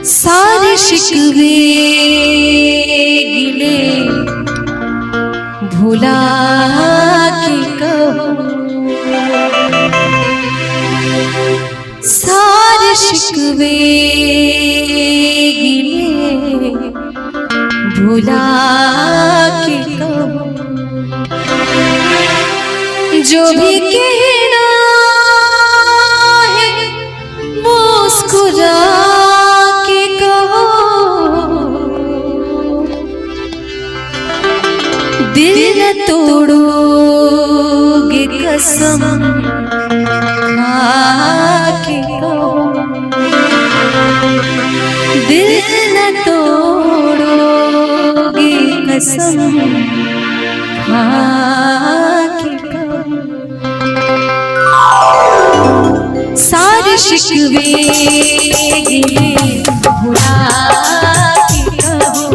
सारे शिकवे गिले भुला के कहो, सारे शिकवे गिले भुला के कहो, जो भी कहना है मुस्कुरा के कहो, दिल न तोड़ोगे कसम खा के कहो, दिल न तोड़ोगे कसम खा के कहो, सारे शिकवे गिले भुला के कहो,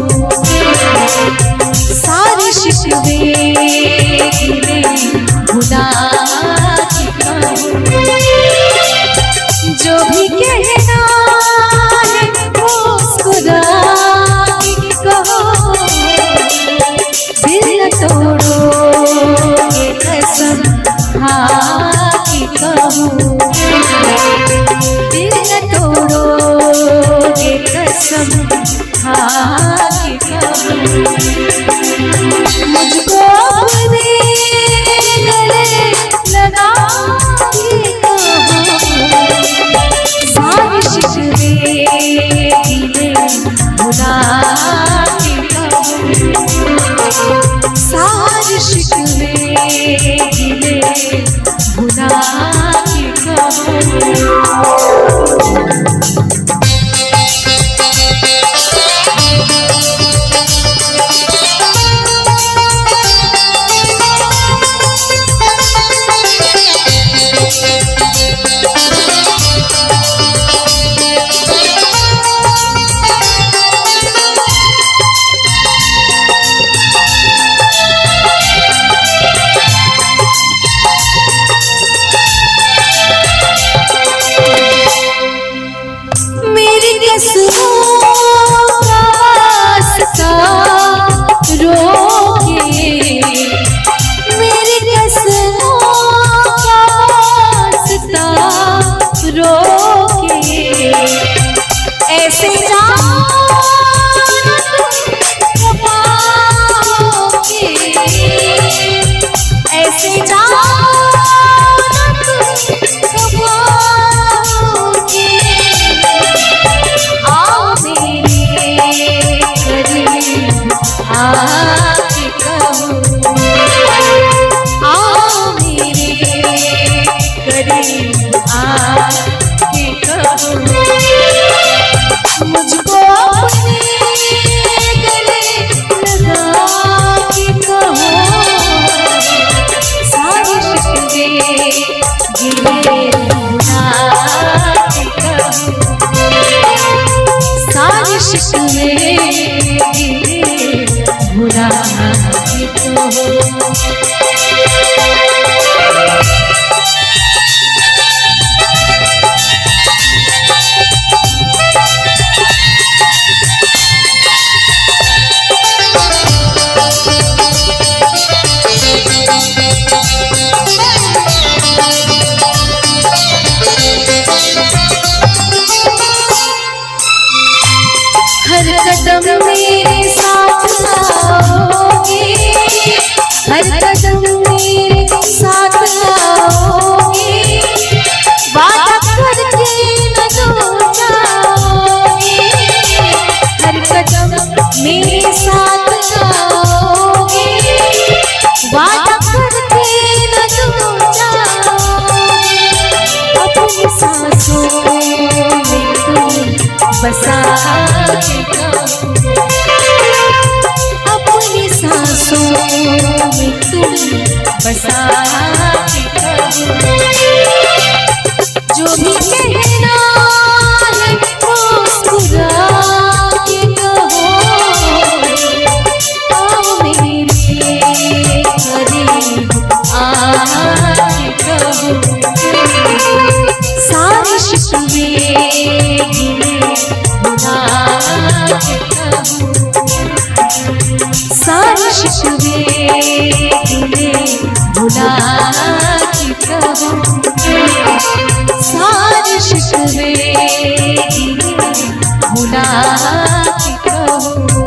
सारे शिकवे गिले भुला के कहो, जो भी कहना है मुस्कुरा के कहो, दिल न तोड़ोगे कसम खा के कहो, दिल न तोड़ोगे कसम खा के कहो, मुझको अपने गले लगा के कहो, सारे शिकवे गिले भुला के कहो, सारे शिकवे गिले भुला के कहो। मुझको अपने गले लगा के कहो, सारे शिकवे गिले भुला के कहो, सारे शिकवे गिले भुला के कहो। हर कदम मेरे साथ आओगे, हर कदम मेरे साथ आओगे, वादा करके न दूर जाओगे, हर कदम मेरे साथ आओगे, वादा करके न दूर जाओगे, अपनी सांसों में तुम बसा के कहो, अपनी सांसों में तुम बसा के कहो, जो भी कहना है मुस्कुरा के कहो, आओ मेरे करीब आके कहो, सारे शिकवे गिले भुला मिटा के कहूँ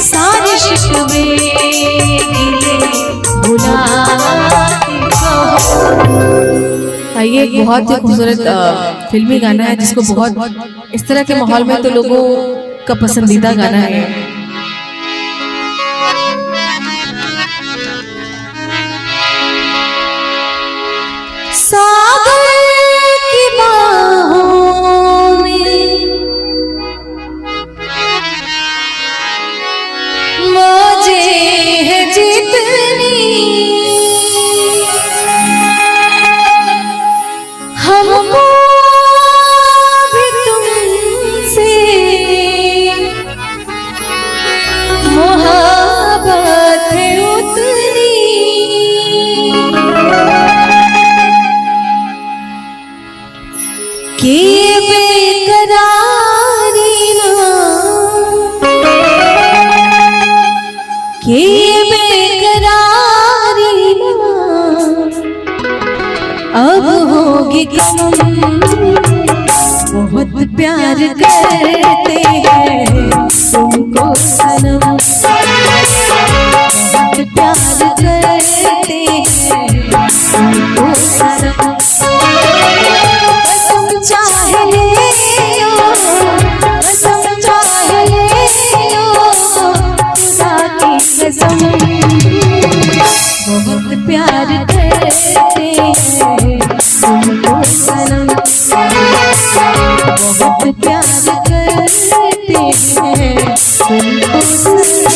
सारे शिकवे गिले भुला के कहूँ। ये एक बहुत ही खूबसूरत फिल्मी गाना है जिसको बहुत इस तरह के माहौल में तो लोगों का पसंदीदा गाना है। सागर की बाहों में मौजे है जितनी हमको भी तुमसे मोहब्बत है उतनी कि बेकरारी ना कि बेकरारी ना अब होगी कम। बहुत प्यार करते हैं तुमको सनम, बहुत प्यार करते हैं तुमको सनम। कसम चाहे लो, कसम चाहे लो, खुदा की कसम। बहुत प्यार करते हैं तुमको सनम, बहुत प्यार करते हैं तुमको सनम।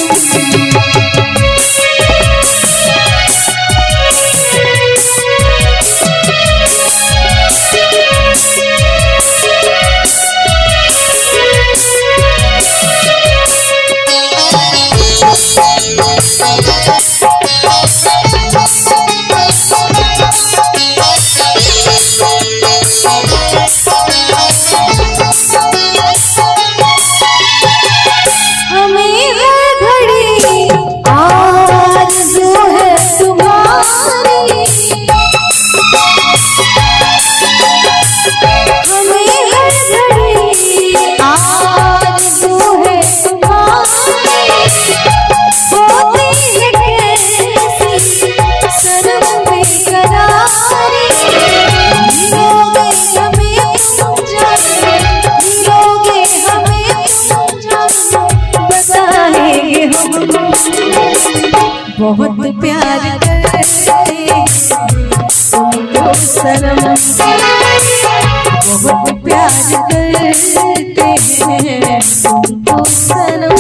बहुत प्यार करते तुमको सनम, बहुत प्यार करते हैं तुमको सनम।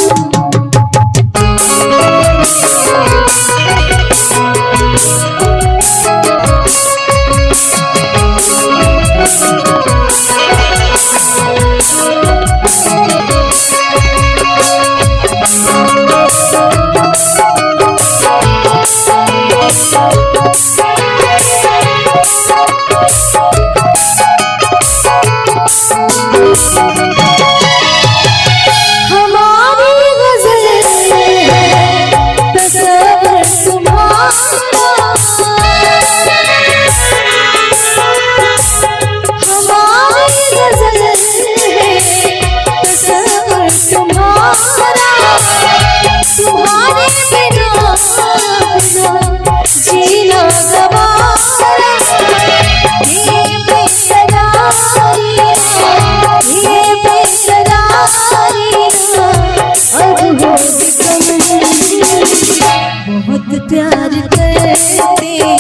बहुत प्यार करते हैं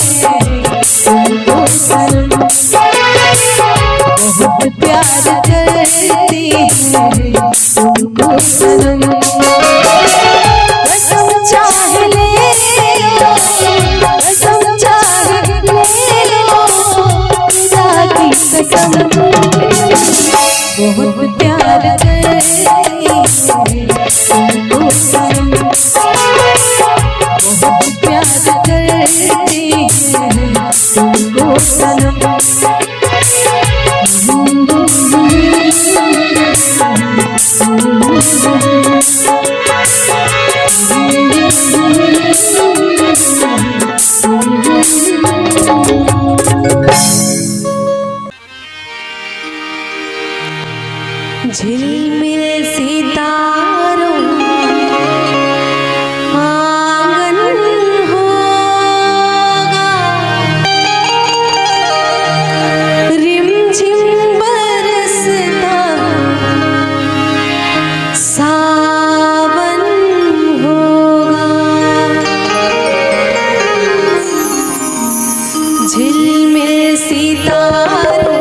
तुमको सनम, बहुत प्यार करते हैं तुमको सनम। कसम चाहे ले लो, कसम चाहे ले लो, खुदा की कसम। बहुत प्यार करते हैं तुमको सनम, बहुत प्यार करते हैं तुमको सनम। झिलमिल सितारों आंगन होगा, रिमझिम बरसता सावन होगा। झिलमिल सितारों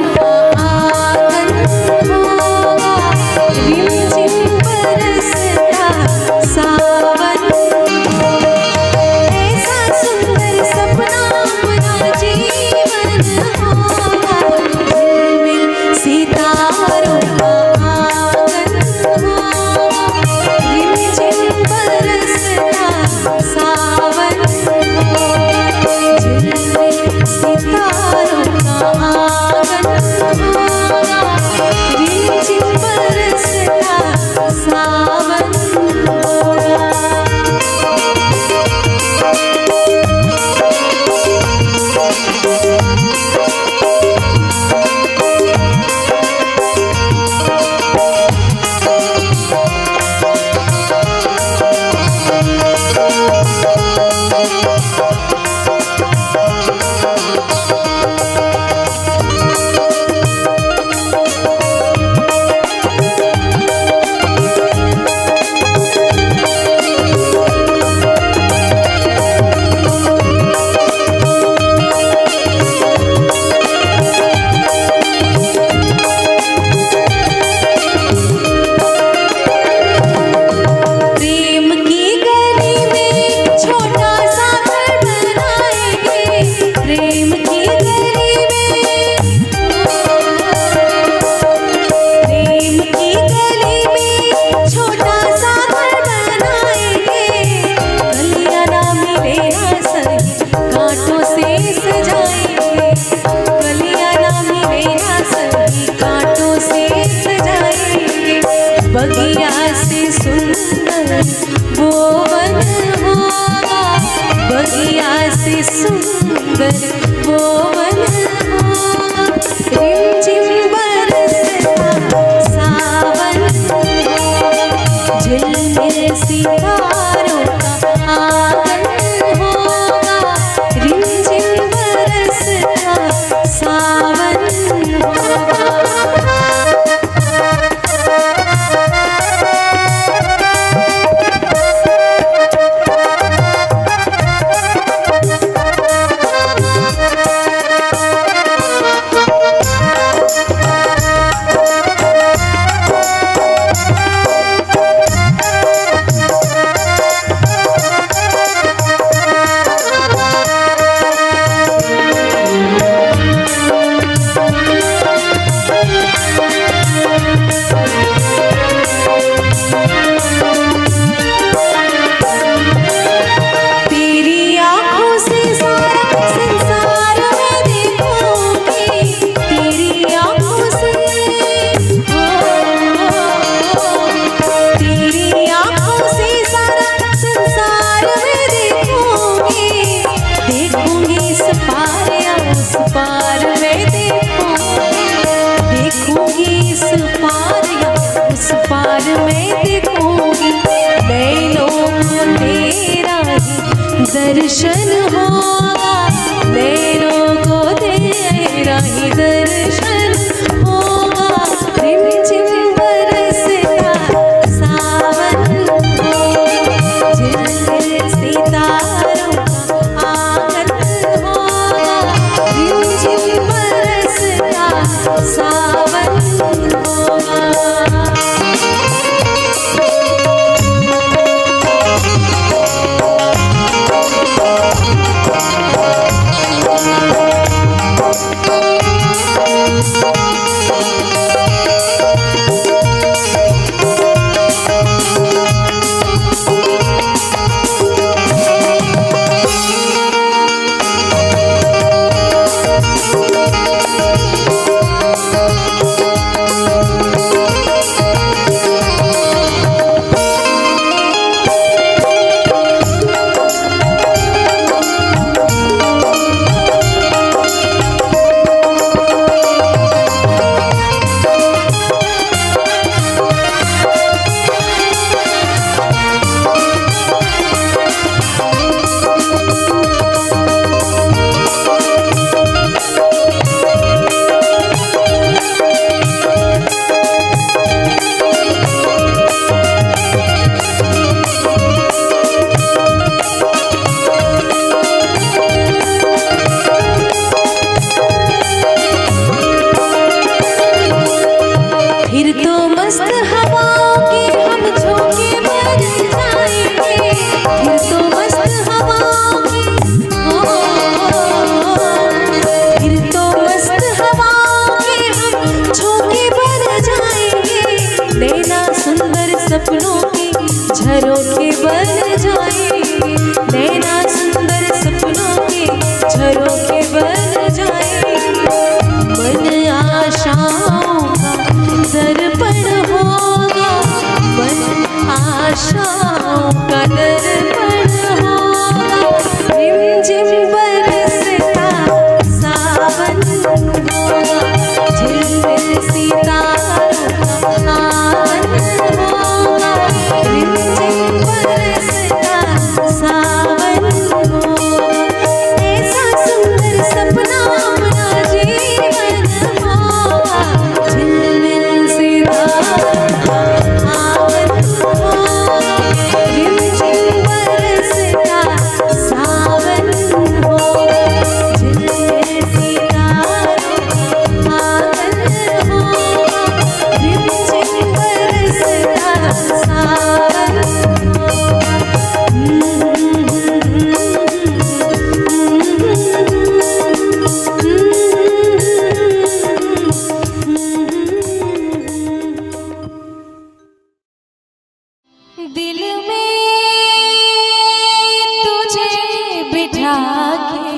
बगिया से सुंदर वो वन होगा, बगिया से सुंदर वो वन होगा। रिमझिम बरसता सावन होगा, झिलमिल सितारों का आंगन होगा, रिमझिम बरसता सावन होगा। दर्शन होगा, नैनों को तेरा ही दर्शन होगा। रिमझिम बरसता सावन होगा, झिलमिल सितारों का आंगन होगा, रिमझिम बरसता सावन होगा। मस्त हवाओं के हम झोंके भर जाएंगे, फिर तो मस्त हवाओं के फिर तो मस्त हवाओं के हम झोंके भर जाएंगे, नैना सुंदर सपनों के झरोखे बन जाएंगे, नैना सुंदर सपनों के झरोखे बन जाएंगे। मन आशाओं का दर्पण होगा, मन आशाओं का दर्पण होगा, रिमझिम बरसता सावन होगा, झिलमिल सितारों का आंगन होगा, रिमझिम बरसता सावन होगा। ऐसा सुंदर सपना अपना जीवन होगा, झिलमिल सितारों का आंगन होगा, रिमझिम बरसता सावन होगा, झिलमिल सितारों का आंगन होगा, रिमझिम बरसता सावन दिल में तुझे बिठा के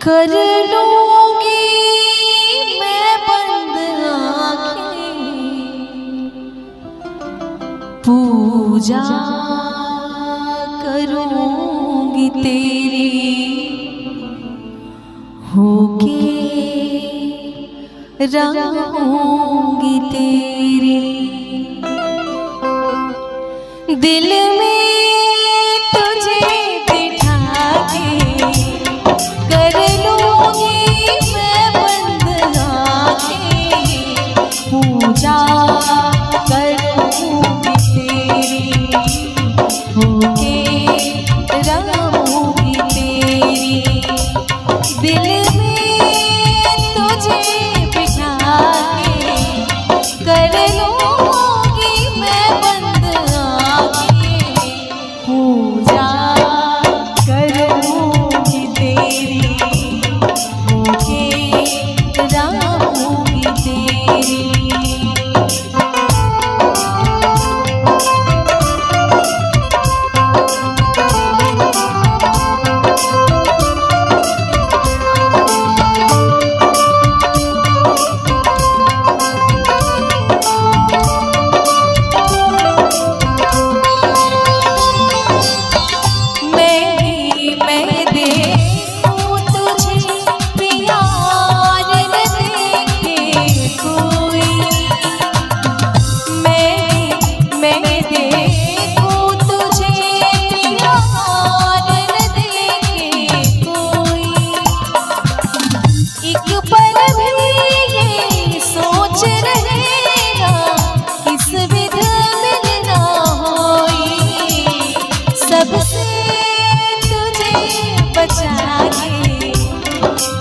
कर लूंगी मैं बंद आंखें, पूजा करूंगी तेरी होके रहूंगी तेरी। दिल में तुझे बिठा के कर लूंगी मैं बंद आंखें, पूजा करूंगी तेरी होके रहूंगी तेरी। दिल में तुझे बिठा के कर लूंगी मैं बंद आंखें, पूजा करूंगी तेरी होके रहूंगी तेरी।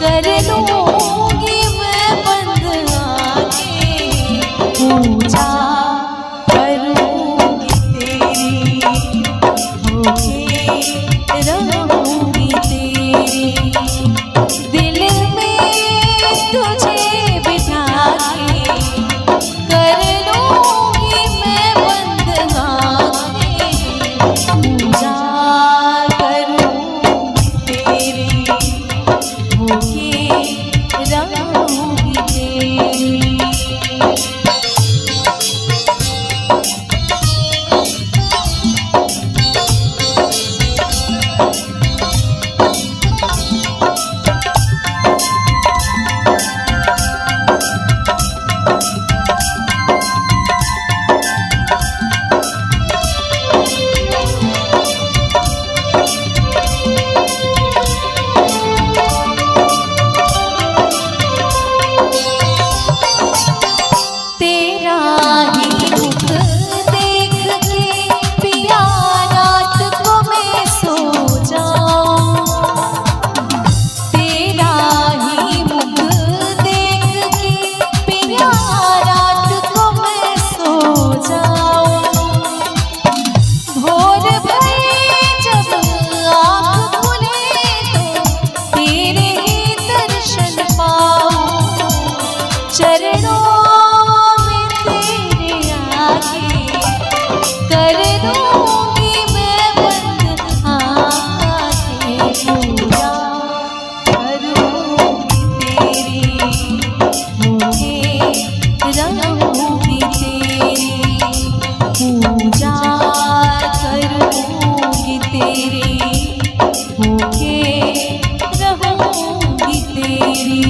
कर लूंगी मैं बंद आंखें, पूजा करूंगी तेरी होके रहूंगी तेरी। दिल में तुझे बिठा के कर लूंगी मैं बंद आंखें, पूजा करूंगी तेरी होके रहूंगी तेरी। चरणों में तेरे आगे कर दूंगी मैं बंद आंखें, पूजा करूंगी तेरी, होके रहूंगी तेरी, पूजा करूंगी तेरी, होके रहूंगी तेरी।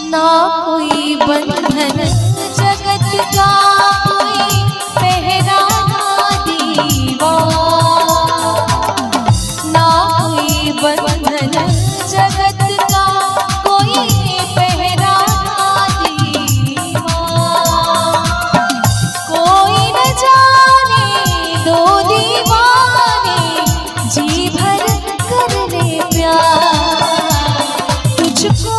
ना कोई बंधन जगत का, कोई पहरा दीवार, ना कोई बंधन जगत का, कोई पहरा दीवार, कोई न जाने दो दीवाने जी भर कर ले प्यार, तुझको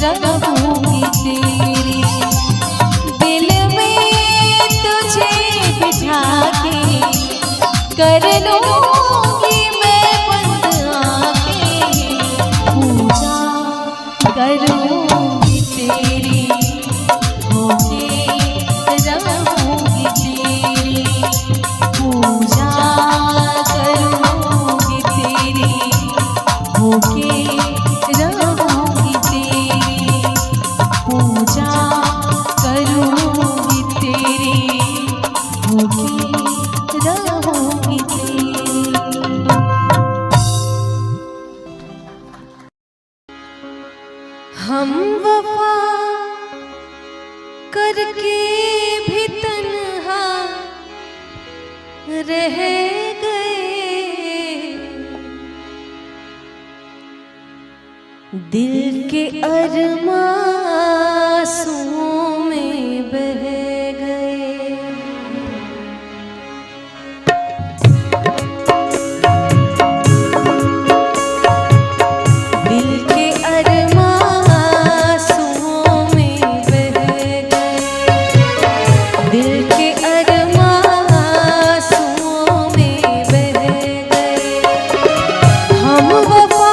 रहूंगी तेरी, दिल में तुझे बिठा के कर लूंगी मैं बंद आंखें, पूजा करूंगी तेरी, होके रहूंगी तेरी, पूजा करूंगी तेरी, होके रहूंगी तेरी, पूजा करूंगी तेरी, होके रहूंगी तेरी। हम वफा करके भी तन्हा रह गए, दिल के अरमां आंसुओं में बह गए। दिल के अरमां आंसुओं में बह गए, दिल के अरमां आंसुओं में बह गए। हम वफा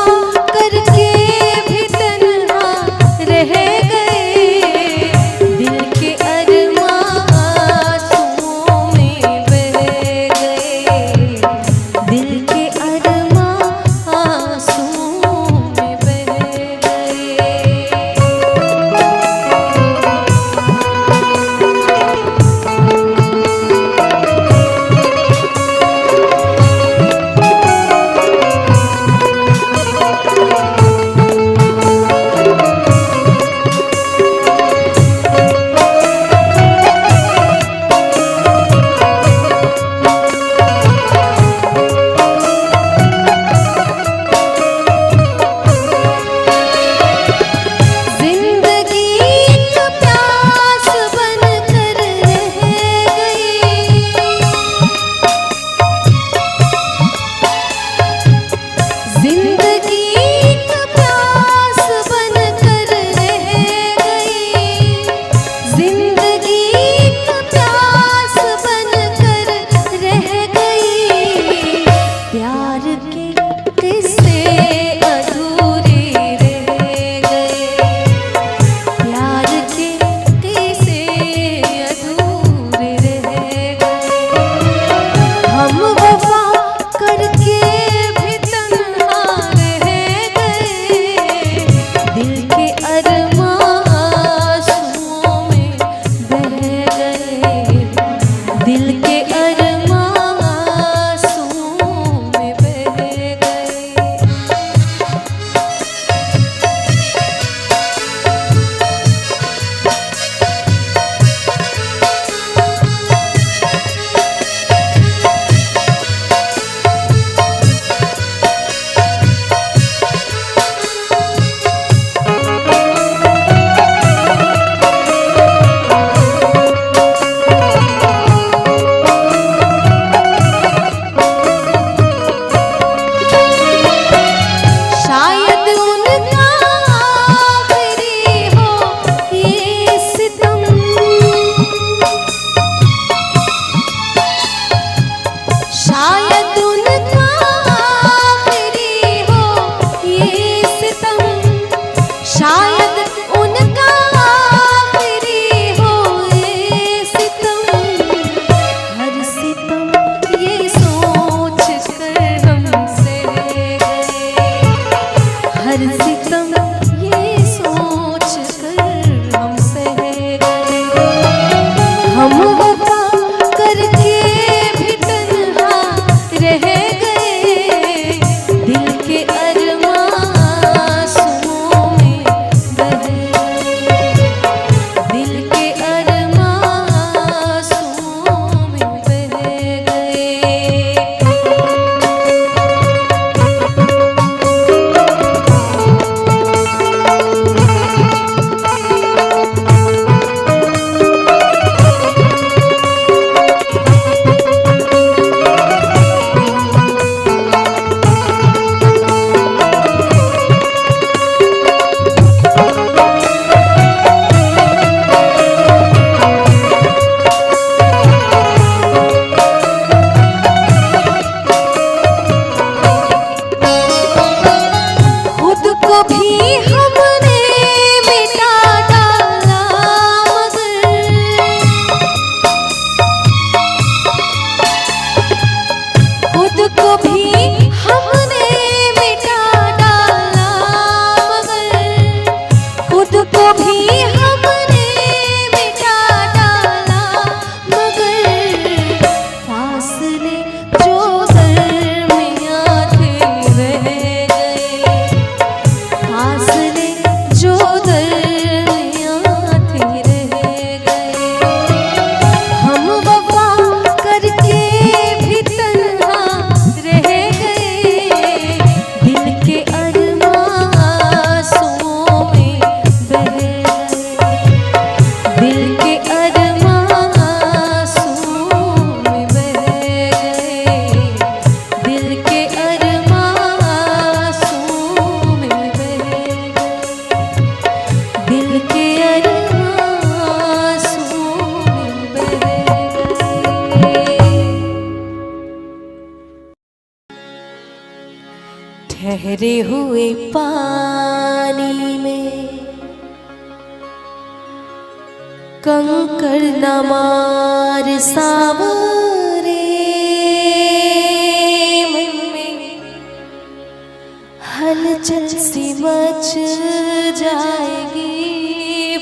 करके भी तन्हा रह गए, ठहरे हुए पानी में कंकड़ न मार सावरे मन में हलचल सी मच जाएगी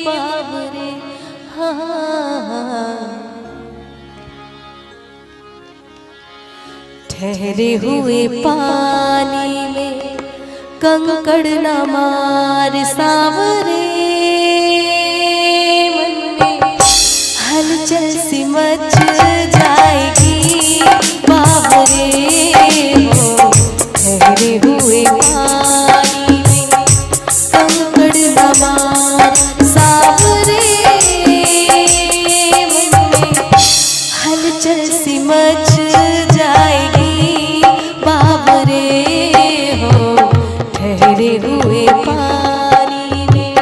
बाबरे। हाँ ठहरे हुए पानी में कंकड़ न मार सावरे मन में हलचल सी मच जाएगी बाबरे। हो ठहरे हुए पानी में कंकड़ न मार सावरे मन में हलचल सी मच जाएगी बाबरे। हो ठहरे हुए पानी में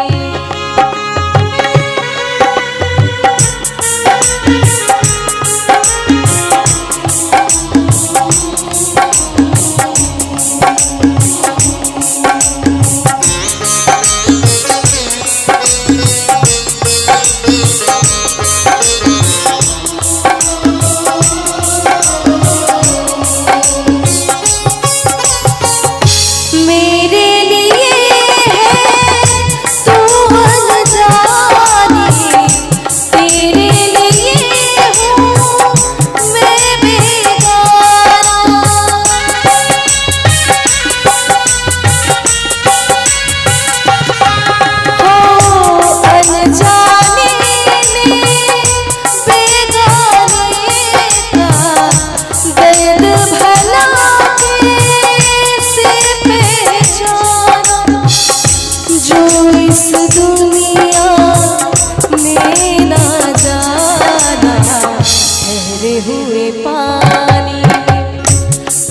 हुए पानी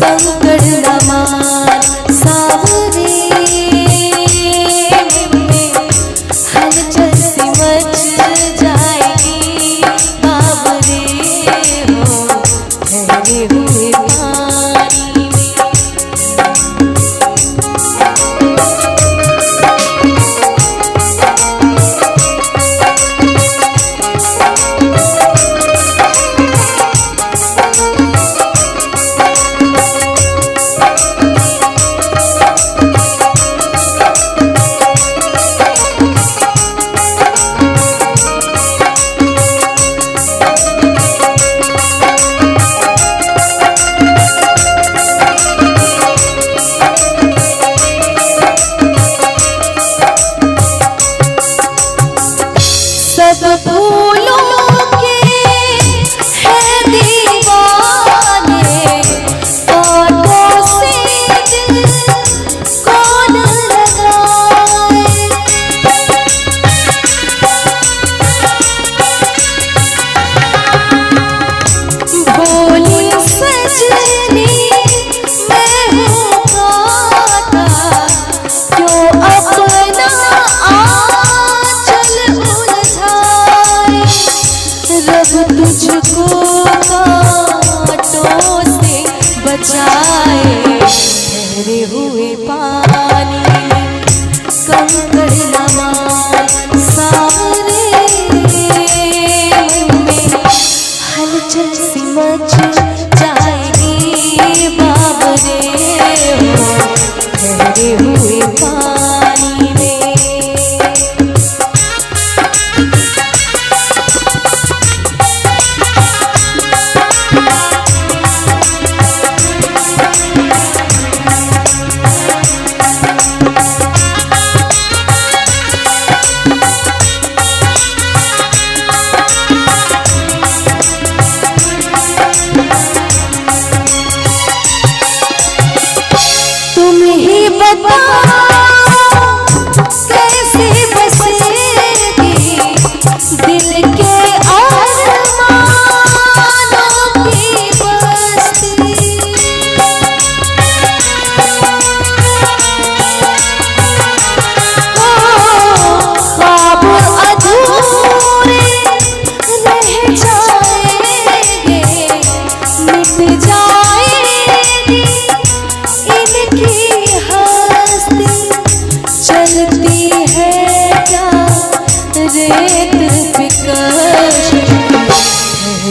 कंकड़ न मार सावरे में हलचल सी मच जाएगी बाबरे। हो ठहरे हुए पानी में सब फूलों के हैं दीवाने कांटों से दिल कौन लगाए। भोली सजनी मैं हूँ गाता क्यों अपना रब तुझको कांटों से बचाए। ठहरे हुए पानी में कंकड़ न मार सावरे मन में हलचल सी मच जाएगी बाबरे। हो ठहरे हुए पानी में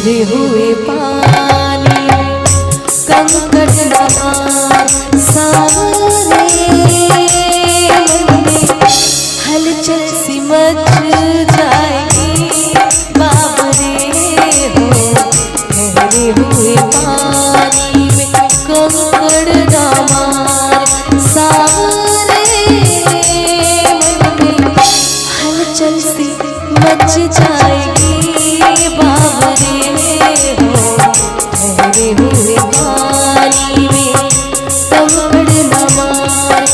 ठहरे हुए पानी कंकड़ नमार सावरे मन में हलचल सी मच जाएगी बाबरे हो ठहरे हुए पानी में कंकड़ नमार सावरे मन में हलचल सी मच जाएगी बाबरे हो ठहरे हुए पानी में कंकड़ नमार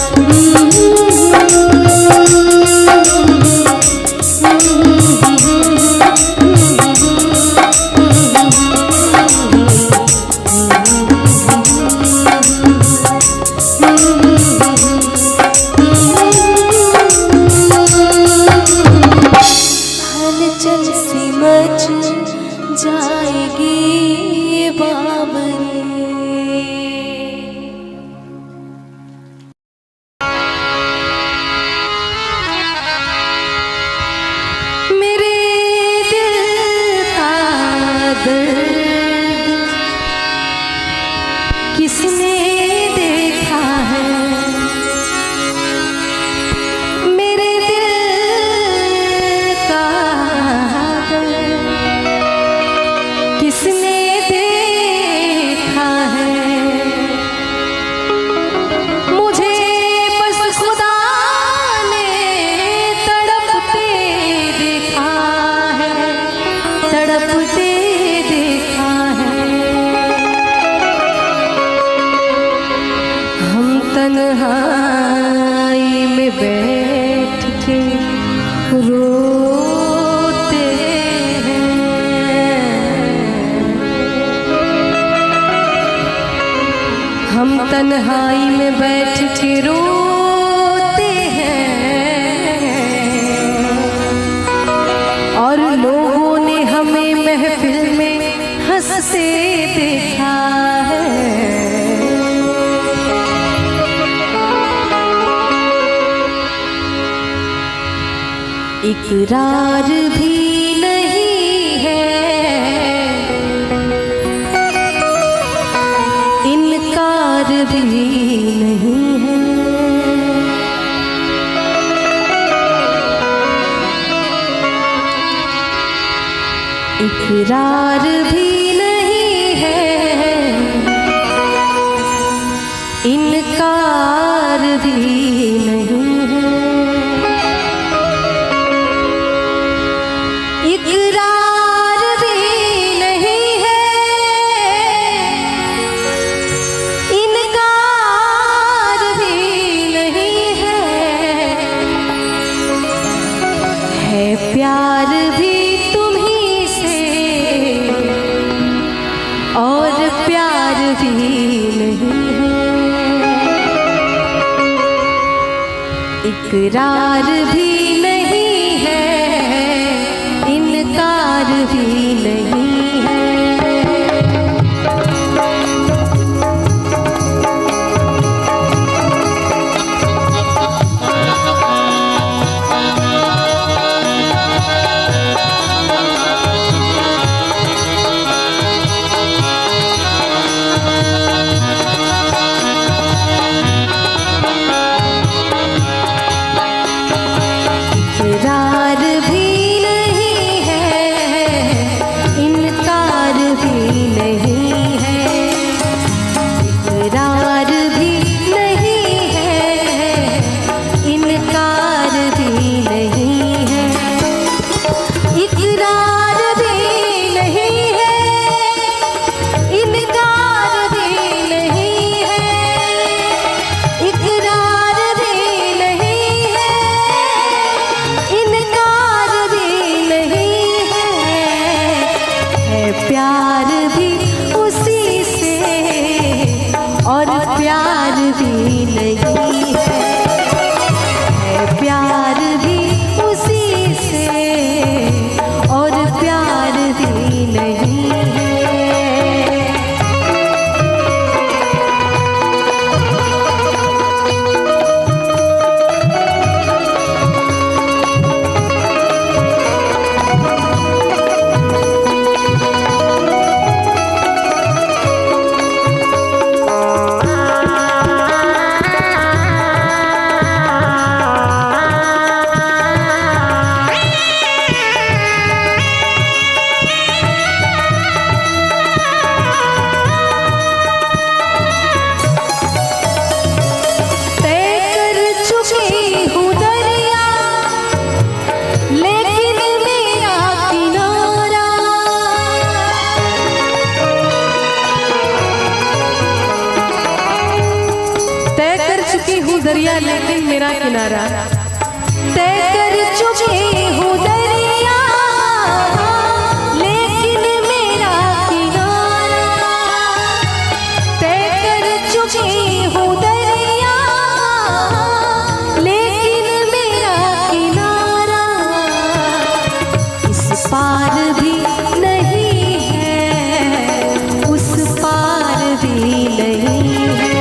हलचल सी मच जाएगी बाबरे। मेरे दिल का दर्द किसने देखा है, मेरे दिल का दर्द किसने देखा है, मुझे बस खुदा ने तड़पते देखा है, तड़पते देखा है। हम तन्हाई में बैठ के रोते हैं, हम तन्हाई में बैठ के रोते हैं और लोगों ने हमें महफिल में हंसते देखा है। इकरार भी नहीं है, इनकार भी नहीं है, इकरार भी नहीं है, इनकार भी नहीं है। इकरार भी नहीं है, इनकार भी नहीं है प्यार भी तुम्हीं से और प्यार भी नहीं है, इकरार भी नहीं है, इनकार भी नहीं है। इकरार भी नहीं है, इनकार भी नहीं है, इकरार भी नहीं है, इनकार भी नहीं है, इकरार भी नहीं है, इनकार भी नहीं है, इकरार भी नहीं है, इनकार भी नहीं है प्यार भी उसी से और प्यार भी नहीं है प्यार भी उसी से और प्यार भी नहीं है। दरिया लेकिन मेरा किनारा। तय कर चुके हूँ दरिया लेकिन मेरा किनारा, तय कर चुके हूँ दरिया लेकिन मेरा किनारा, इस पार भी नहीं है उस पार भी नहीं है,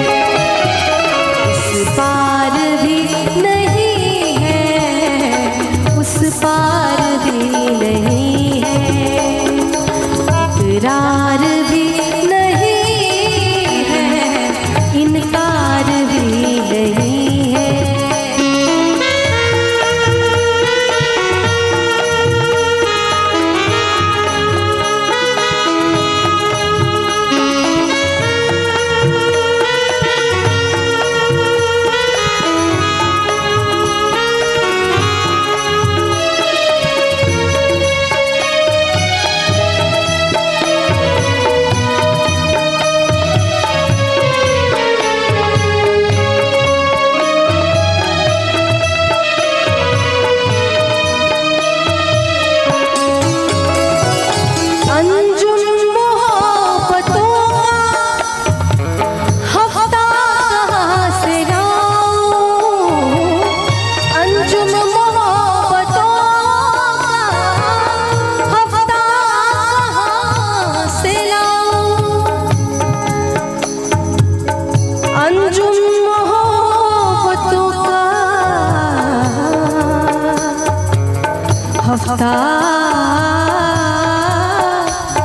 इस पार भी नहीं है उस पार भी नहीं है, इकरार भी नहीं है इनकार भी नहीं है। हफ्ता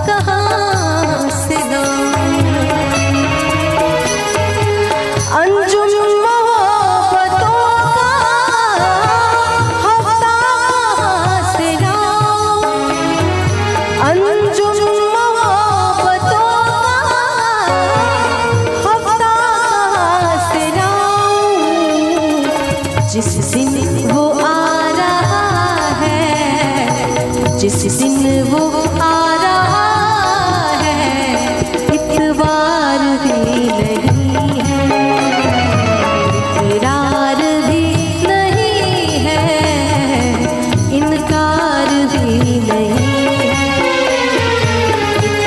कहाँ से लाऊं, अंजुम मोहब्बतों का हफ्ता कहाँ से लाऊं, अंजुम मोहब्बतों का हफ्ता कहाँ से लाऊं, जिस दिन वो आ रहा है, जिस दिन वो आ रहा है, इतवार भी नहीं है, इकरार भी नहीं है, इनकार भी नहीं है,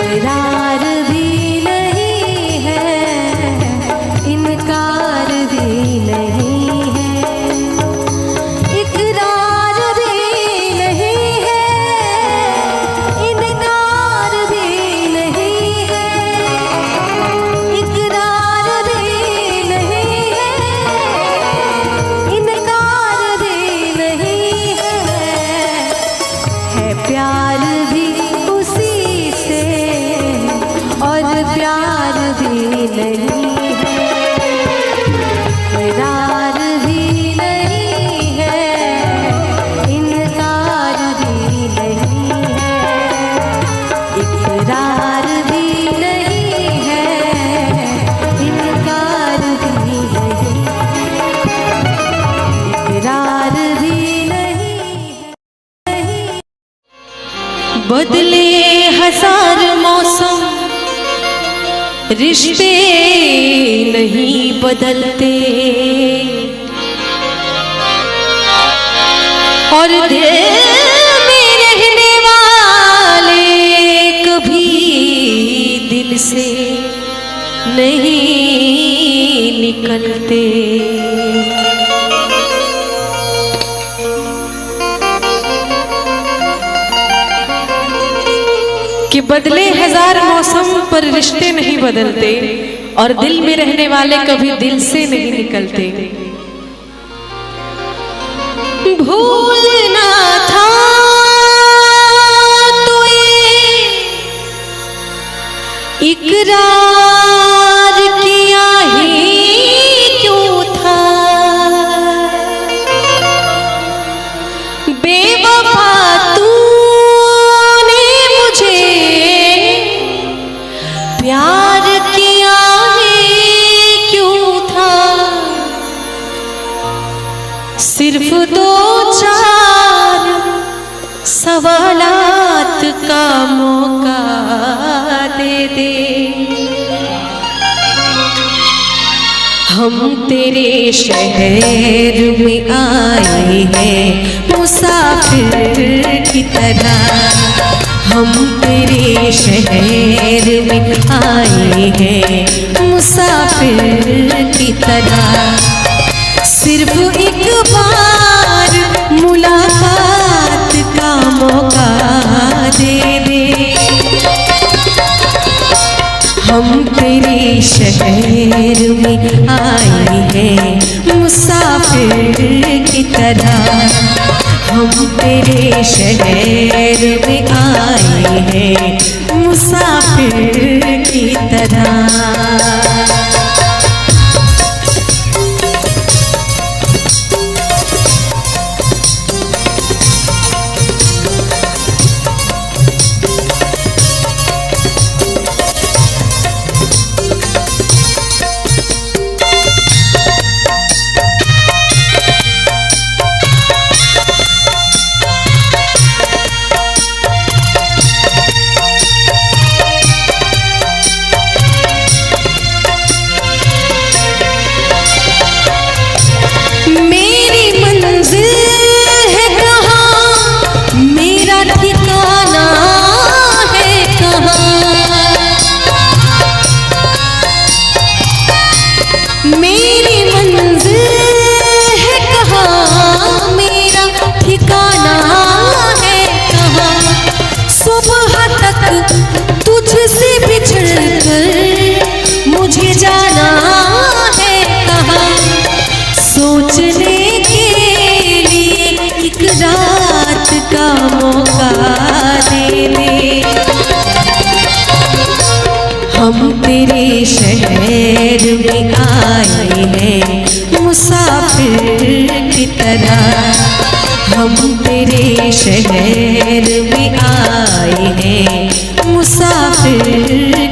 इकरार भी नहीं है, इनकार भी नहीं है, इकरार भी नहीं है, इनकार भी नहीं है, इकरार भी नहीं है, इनकार भी नहीं है प्यार भी उसी से और प्यार भी नहीं है, इकरार भी नहीं है, इनकार भी नहीं है, इकरार भी नहीं है, इनकार भी नहीं, इकरार भी नहीं है। बदले हजार मौसम रिश्ते नहीं बदलते, और दिल में रहने वाले कभी दिल से नहीं निकलते। कि बदले हजार मौसम पर रिश्ते नहीं बदलते, और दिल में रहने वाले कभी दिल से नहीं निकलते। भूलना था तो ये इकरार किया ही क्यों था, बेवफा तूने मुझे प्यार किया ही क्यों था, सिर्फ दो चार सवालात का मौका दे दे। तेरे शहर में आए हैं मुसाफिर की तरह, हम तेरे शहर में आए हैं मुसाफिर की तरह। सिर्फ एक बार मुलाकात का मौका दे दे, हम तेरे शहर में आए हैं मुसाफिर की तरह, हम तेरे शहर में आए हैं मुसाफिर की तरह। तुझसे बिछड़ कर मुझे जाना है कहाँ, सोचने के लिए एक रात का मौका दे दे, हम तेरे शहर में आए हैं मुसाफिर की तरह, हम तेरे शहर में आए हैं मुसाफिर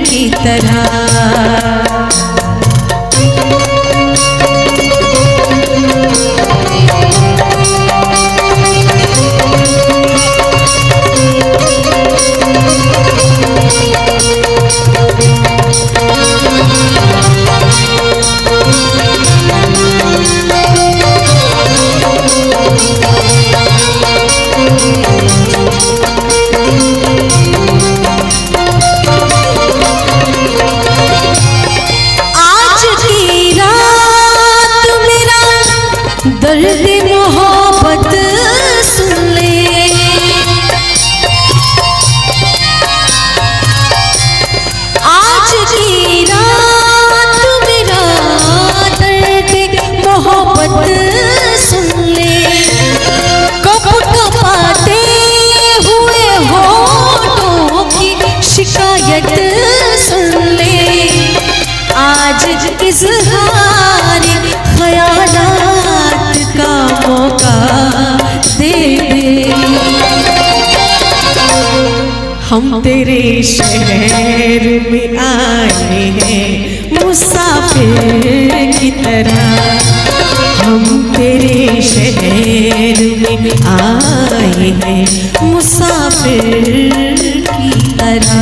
की तरह। दर्द मोहब्बत सुन ले, आज की रात मेरा दर्द मोहब्बत सुन ले, कब कपाते हुए होठों की शिकायत सुन ले, आज इज़हार ख़यालात का मौका दे दे, हम तेरे शहर में आए हैं मुसाफिर की तरह, हम तेरे शहर में आए हैं मुसाफिर की तरह।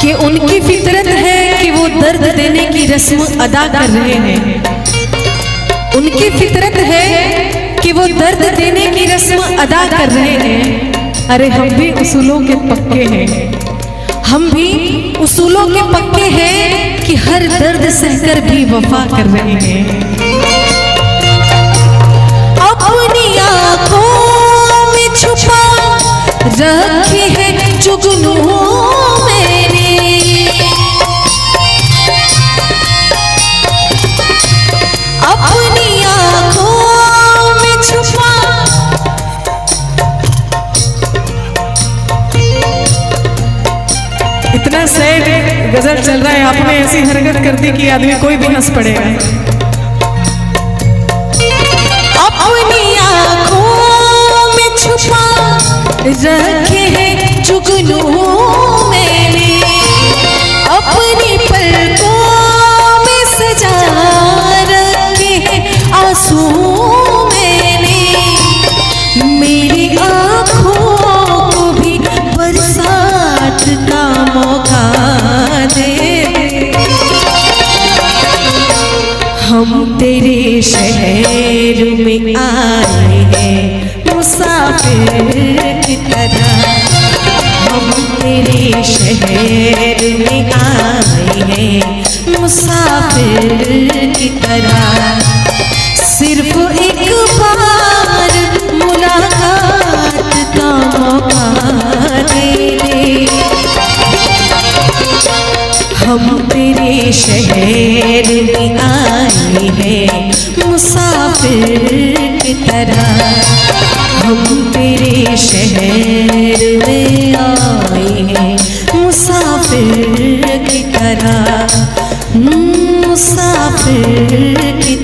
कि उनकी फितरत है कि वो दर्द देने की रस्म अदा कर रहे हैं, उनकी फितरत है कि वो दर्द देने की रस्म अदा कर रहे हैं। अरे हम भी उसूलों के पक्के हैं, हम भी उसूलों के पक्के हैं कि हर दर्द सहकर भी वफा कर रहे हैं। अपनी आँखों में छुपा रखी है जुगनू मैंने, अपनी आँखों में छुपा आपने ऐसी हरकत कर दी कि आदमी कोई भी हंस पड़ेगा। अपनी आँखों में छुपा रखे हैं जुगनू मैंने, अपनी पलकों में सजा रखे हैं आंसू मैंने, मेरी आँखों को भी बरसात का मौका दे। हम तेरे शहर में आए हैं मुसाफिर की तरह, हम तेरे शहर में आए हैं मुसाफिर की तरह, सिर्फ एक बार मुलाकात का मौका दे दे। हम तेरे शहर में आए हैं मुसाफिर की तरह, हम तेरे शहर में आए हैं मुसाफिर की तरह, मुसाफिर की